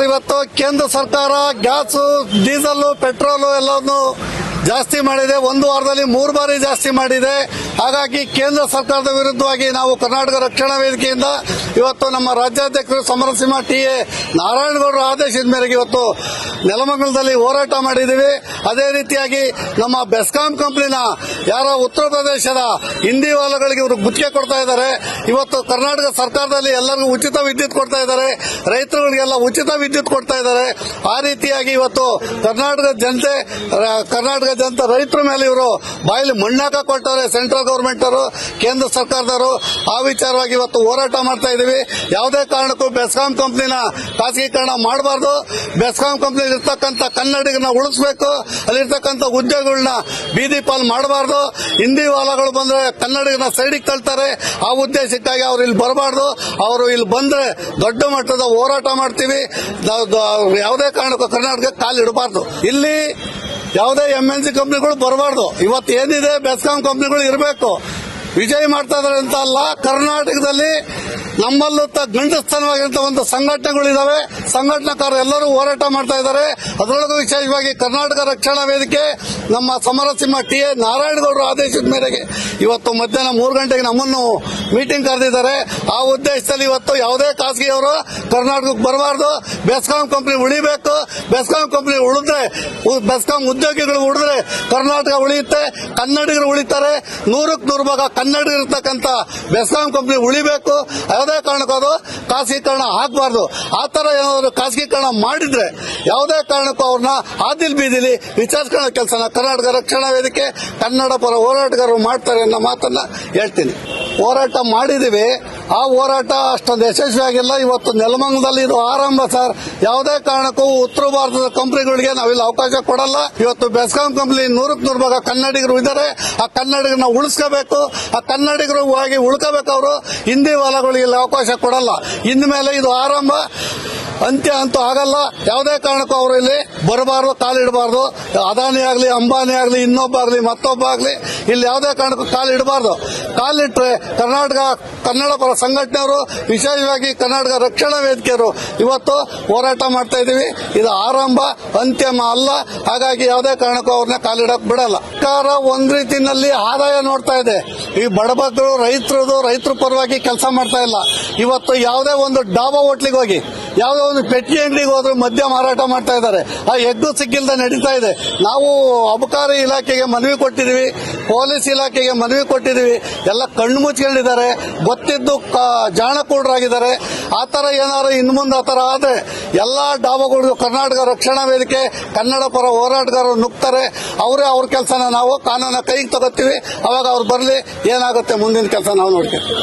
ಇವತ್ತು ಕೇಂದ್ರ ಸರ್ಕಾರ ಗ್ಯಾಸ್, ಡೀಸೆಲ್, ಪೆಟ್ರೋಲ್ ಎಲ್ಲವನ್ನು ಜಾಸ್ತಿ ಮಾಡಿದೆ. ಒಂದು ವಾರದಲ್ಲಿ 3 ಬಾರಿ ಜಾಸ್ತಿ ಮಾಡಿದೆ. ಹಾಗಾಗಿ ಕೇಂದ್ರ ಸರ್ಕಾರದ ವಿರುದ್ಧವಾಗಿ ನಾವು ಕರ್ನಾಟಕ ರಕ್ಷಣಾ ವೇದಿಕೆಯಿಂದ ಇವತ್ತು ನಮ್ಮ ರಾಜ್ಯಾಧ್ಯಕ್ಷರು ಸಮರಸಿಂಹ ಟಿ.ಎ. ನಾರಾಯಣಗೌಡರ ಆದೇಶದ ಮೇರೆಗೆ ಇವತ್ತು ನೆಲಮಂಗಲದಲ್ಲಿ ಹೋರಾಟ ಮಾಡಿದ್ದೀವಿ. ಅದೇ ರೀತಿಯಾಗಿ ನಮ್ಮ ಬೆಸ್ಕಾಂ ಕಂಪನಿನ ಯಾರ ಉತ್ತರ ಪ್ರದೇಶದ ಹಿಂದಿ ವಾಲಗಳಿಗೆ ಇವರು ಗುತ್ತಿಗೆ ಕೊಡ್ತಾ ಇದ್ದಾರೆ. ಇವತ್ತು ಕರ್ನಾಟಕ ಸರ್ಕಾರದಲ್ಲಿ ಎಲ್ಲರಿಗೂ ಉಚಿತ ವಿದ್ಯುತ್ ಕೊಡ್ತಾ ಇದ್ದಾರೆ, ರೈತರುಗಳಿಗೆಲ್ಲ ಉಚಿತ ವಿದ್ಯುತ್ ಕೊಡ್ತಾ ಇದ್ದಾರೆ. ಆ ರೀತಿಯಾಗಿ ಇವತ್ತು ಕರ್ನಾಟಕ ಜನತೆ ರೈತರ ಮೇಲೆ ಇವರು ಬಾಯಲ್ಲಿ ಮಣ್ಣಾಕ ಕೊಟ್ಟವ್ರೆ. ಸೆಂಟ್ರಲ್ ಗವರ್ಮೆಂಟ್ ಅವರು, ಕೇಂದ್ರ ಸರ್ಕಾರದವರು. ಆ ವಿಚಾರವಾಗಿ ಇವತ್ತು ಹೋರಾಟ ಮಾಡ್ತಾ ಇದ್ದೀವಿ. ಯಾವುದೇ ಕಾರಣಕ್ಕೂ ಬೆಸ್ಕಾಂ ಕಂಪನಿನ ಖಾಸಗೀಕರಣ ಮಾಡಬಾರ್ದು. ಬೆಸ್ಕಾಂ ಕಂಪನಿ ಇರ್ತಕ್ಕಂಥ ಕನ್ನಡಿಗರನ್ನ ಉಳಿಸಬೇಕು. ಅಲ್ಲಿರ್ತಕ್ಕಂಥ ಉದ್ಯೋಗಗಳನ್ನ ಬೀದಿ ಪಾಲ್ ಮಾಡಬಾರ್ದು. ಹಿಂದಿ ವಾಲಗಳು ಬಂದ್ರೆ ಕನ್ನಡಿಗರನ್ನ ಸೈಡಿಗೆ ತಳ್ತಾರೆ. ಆ ಉದ್ದೇಶಕ್ಕಾಗಿ ಅವರು ಇಲ್ಲಿ ಬರಬಾರ್ದು. ಅವರು ಇಲ್ಲಿ ಬಂದ್ರೆ ದೊಡ್ಡ ಮಟ್ಟದ ಹೋರಾಟ ಮಾಡ್ತೀವಿ. ಯಾವುದೇ ಕಾರಣಕ್ಕೂ ಕರ್ನಾಟಕ ಕಾಲಿಡಬಾರ್ದು. ಇಲ್ಲಿ ಯಾವುದೇ MNC ಕಂಪನಿಗಳು ಬರಬಾರ್ದು. ಇವತ್ತು ಏನಿದೆ ಬೆಸ್ಕಾಂ ಕಂಪನಿಗಳು ಇರಬೇಕು. ವಿಜಯ್ ಮಾಡ್ತಾ ಇದಾರೆ ಅಂತ ಅಲ್ಲ, ಕರ್ನಾಟಕದಲ್ಲಿ ನಮ್ಮಲ್ಲೂ ಗಂಡಸ್ಥಾನವಾಗಿರುವಂತ ಒಂದು ಸಂಘಟನೆಗಳಿದಾವೆ. ಸಂಘಟನಾಕಾರರು ಎಲ್ಲರೂ ಹೋರಾಟ ಮಾಡ್ತಾ ಇದ್ದಾರೆ. ಅದರೊಳಗೂ ವಿಶೇಷವಾಗಿ ಕರ್ನಾಟಕ ರಕ್ಷಣಾ ವೇದಿಕೆ ನಮ್ಮ ಸಮರಸಿಂಹ ಟಿ.ಎ. ನಾರಾಯಣಗೌಡರ ಆದೇಶದ ಮೇರೆಗೆ ಇವತ್ತು ಮಧ್ಯಾಹ್ನ 3 ಗಂಟೆಗೆ ನಮ್ಮನ್ನು ಮೀಟಿಂಗ್ ಕರೆದಿದ್ದಾರೆ. ಆ ಉದ್ದೇಶದಲ್ಲಿ ಇವತ್ತು ಯಾವುದೇ ಖಾಸಗಿಯವರು ಕರ್ನಾಟಕಕ್ಕೆ ಬರಬಾರ್ದು. ಬೆಸ್ಕಾಂ ಕಂಪನಿ ಉಳಿಬೇಕು. ಬೆಸ್ಕಾಂ ಕಂಪನಿ ಉಳಿದ್ರೆ, ಬೆಸ್ಕಾಂ ಉದ್ಯೋಗಿಗಳು ಉಳಿದ್ರೆ ಕರ್ನಾಟಕ ಉಳಿಯುತ್ತೆ, ಕನ್ನಡಿಗರು ಉಳಿತಾರೆ. 100ಕ್ಕೆ 100 ಭಾಗ ಕನ್ನಡಿಗರು ಇರ್ತಕ್ಕಂಥ ಬೆಸ್ಕಾಂ ಕಂಪನಿ ಉಳಿಬೇಕು. ಯಾವುದೇ ಕಾರಣಕ್ಕೂ ಅದು ಖಾಸಗೀಕರಣ ಆಗಬಾರ್ದು. ಆ ತರ ಏನಾದರೂ ಖಾಸಗೀಕರಣ ಮಾಡಿದ್ರೆ ಯಾವುದೇ ಕಾರಣಕ್ಕೂ ಅವ್ರನ್ನ ಆದಿಲ್ ಬೀದಿಲಿ ವಿಚಾರಿಸ್ಕೊಳ್ಳೋ ಕೆಲಸನ ಕರ್ನಾಟಕ ರಕ್ಷಣಾ ವೇದಿಕೆ ಕನ್ನಡ ಪರ ಹೋರಾಟಗಾರರು ಮಾಡ್ತಾರೆ ಅನ್ನೋ ಮಾತನ್ನ ಹೇಳ್ತೀನಿ. ಹೋರಾಟ ಮಾಡಿದೀವಿ. ಆ ಹೋರಾಟ ಅಷ್ಟೊಂದು ಯಶಸ್ವಿಯಾಗಿಲ್ಲ. ಇವತ್ತು ನೆಲಮಂಗಲದಲ್ಲಿ ಇದು ಆರಂಭ ಸರ್. ಯಾವುದೇ ಕಾರಣಕ್ಕೂ ಉತ್ತರ ಭಾರತದ ಕಂಪನಿಗಳಿಗೆ ನಾವಿಲ್ಲಿ ಅವಕಾಶ ಕೊಡಲ್ಲ. ಇವತ್ತು ಬೆಸ್ಕಾಂ ಕಂಪನಿ 100ಕ್ಕೆ 100 ಭಾಗ ಕನ್ನಡಿಗರು ಇದ್ದಾರೆ. ಆ ಕನ್ನಡಿಗರನ್ನ ಉಳಿಸ್ಕೋಬೇಕು. ಆ ಕನ್ನಡಿಗರು ಹೋಗಿ ಉಳ್ಕೋಬೇಕು. ಅವರು ಹಿಂದಿ ವಾಲಗಳಿಗೆ ಅವಕಾಶ ಕೊಡಲ್ಲ. ಇನ್ಮೇಲೆ ಇದು ಆರಂಭ, ಅಂತ್ಯ ಅಂತೂ ಆಗಲ್ಲ. ಯಾವುದೇ ಕಾರಣಕ್ಕೂ ಅವರು ಇಲ್ಲಿ ಬರಬಾರ್ದು, ಕಾಲಿಡಬಾರ್ದು. ಅದಾನಿ ಆಗಲಿ, ಅಂಬಾನಿ ಆಗಲಿ, ಇನ್ನೊಬ್ಬ ಆಗಲಿ, ಮತ್ತೊಬ್ಬ ಆಗಲಿ ಇಲ್ಲಿ ಯಾವುದೇ ಕಾರಣಕ್ಕೂ ಕಾಲಿಡಬಾರ್ದು. ಕಾಲಿಟ್ರೆ ಕನ್ನಡ ಪರ ಸಂಘಟನೆಯವರು, ವಿಶೇಷವಾಗಿ ಕರ್ನಾಟಕ ರಕ್ಷಣಾ ವೇದಿಕೆಯವರು ಇವತ್ತು ಹೋರಾಟ ಮಾಡ್ತಾ ಇದ್ದೀವಿ. ಇದು ಆರಂಭ, ಅಂತ್ಯಮ ಅಲ್ಲ. ಹಾಗಾಗಿ ಯಾವುದೇ ಕಾರಣಕ್ಕೂ ಅವ್ರನ್ನ ಕಾಲಿಡಕ್ ಬಿಡಲ್ಲ. ಸರ್ಕಾರ ಒಂದ್ ರೀತಿಯಲ್ಲಿ ಆದಾಯ ನೋಡ್ತಾ ಇದೆ. ಈ ಬಡಬಗ್ಗರು, ರೈತರ ಪರವಾಗಿ ಕೆಲಸ ಮಾಡ್ತಾ ಇಲ್ಲ. ಇವತ್ತು ಯಾವುದೇ ಒಂದು ಡಾಬಾ ಹೋಟ್ಲಿಗೆ ಹೋಗಿ, ಯಾವುದೋ ಒಂದು ಪೆಟ್ಟಿ ಅಂಗಡಿಗೆ ಹೋದ್ರು ಮದ್ಯ ಮಾರಾಟ ಮಾಡ್ತಾ ಇದ್ದಾರೆ. ಆ ಎಗ್ಗು ಸಿಕ್ಕಿಲ್ದ ನಡೀತಾ ಇದೆ. ನಾವು ಅಬಕಾರಿ ಇಲಾಖೆಗೆ ಮನವಿ ಕೊಟ್ಟಿದ್ದೀವಿ, ಪೊಲೀಸ್ ಇಲಾಖೆಗೆ ಮನವಿ ಕೊಟ್ಟಿದ್ದೀವಿ. ಎಲ್ಲ ಕಣ್ಣು ಮುಚ್ಕೊಂಡಿದ್ದಾರೆ. ಗೊತ್ತಿದ್ದು ಜಾಣಕೂಡರಾಗಿದ್ದಾರೆ. ಆ ತರ ಏನಾದ್ರು ಇನ್ನು ಮುಂದೆ ಆ ತರ ಆದ್ರೆ ಎಲ್ಲಾ ಡಾಬಾಗಳಿಗೂ ಕರ್ನಾಟಕ ರಕ್ಷಣಾ ವೇದಿಕೆ ಕನ್ನಡ ಪರ ಹೋರಾಟಗಾರರು ನುಗ್ತಾರೆ. ಅವರೇ ಅವ್ರ ಕೆಲಸನ ನಾವು ಕಾನೂನ ಕೈಗೆ ತಗೋತೀವಿ. ಅವಾಗ ಅವ್ರು ಬರಲಿ, ಏನಾಗುತ್ತೆ ಮುಂದಿನ ಕೆಲಸ ನಾವು ನೋಡ್ತೀವಿ.